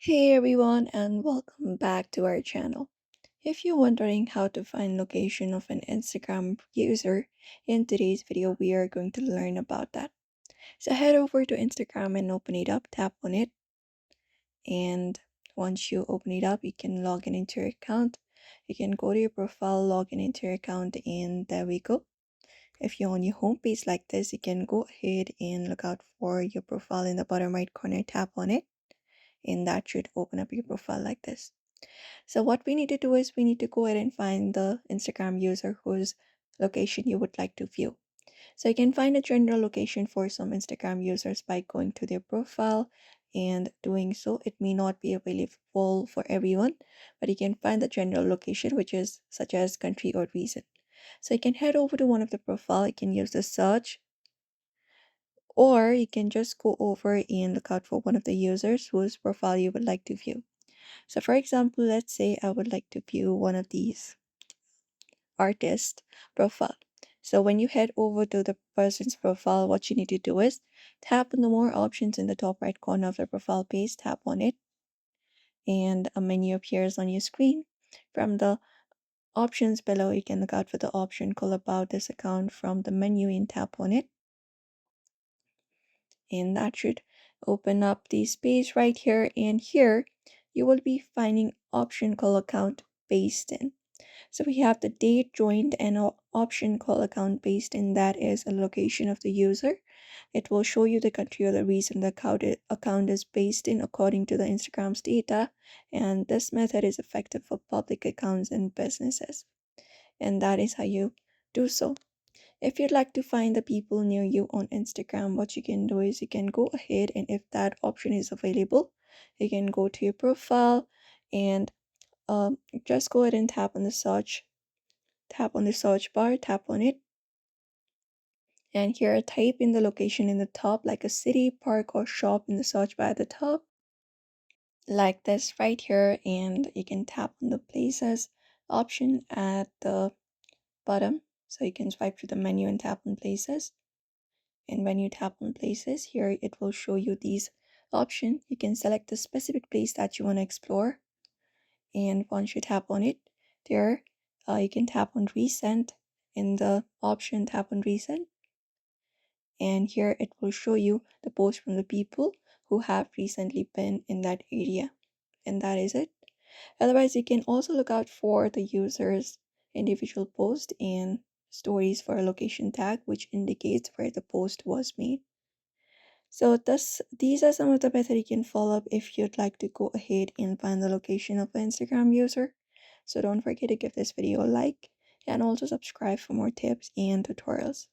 Hey everyone, and welcome back to our channel. If you're wondering how to find location of an Instagram user, in today's video we are going to learn about that. So head over to Instagram and open it up, tap on it, and once you open it up, you can log in into your account. You can go to your profile, log in into your account, and there we go. If you're on your home page like this, you can go ahead and look out for your profile in the bottom right corner, tap on it, and that should open up your profile like this. So what we need to do is we need to go ahead and find the Instagram user whose location you would like to view. So you can find a general location for some Instagram users by going to their profile and doing so. It may not be available for everyone, but you can find the general location, which is such as country or region. So you can head over to one of the profile. You can use the search, or you can just go over and look out for one of the users whose profile you would like to view. So for example, let's say I would like to view one of these artist profile. So when you head over to the person's profile, what you need to do is tap on the more options in the top right corner of the profile page, tap on it, and a menu appears on your screen. From the options below, you can look out for the option called about this account from the menu and tap on it. And that should open up the space right here. And here you will be finding option called account based in. So we have the date joined and an option called account based in, that is a location of the user. It will show you the country or the region the account is based in according to the Instagram's data. And this method is effective for public accounts and businesses. And that is how you do so. If you'd like to find the people near you on Instagram, what you can do is you can go ahead, and if that option is available, you can go to your profile and just go ahead and tap on the search. Tap on the search bar, tap on it, and here type in the location in the top, like a city, park, or shop in the search bar at the top, like this right here, and you can tap on the places option at the bottom. So you can swipe to the menu and tap on places. And when you tap on places, here it will show you these options. You can select the specific place that you want to explore. And once you tap on it, there you can tap on resend in the option tap on resend. And here it will show you the post from the people who have recently been in that area. And that is it. Otherwise, you can also look out for the user's individual post and stories for a location tag, which indicates where the post was made. So these are some of the methods you can follow up if you'd like to go ahead and find the location of an Instagram user. So don't forget to give this video a like and also subscribe for more tips and tutorials.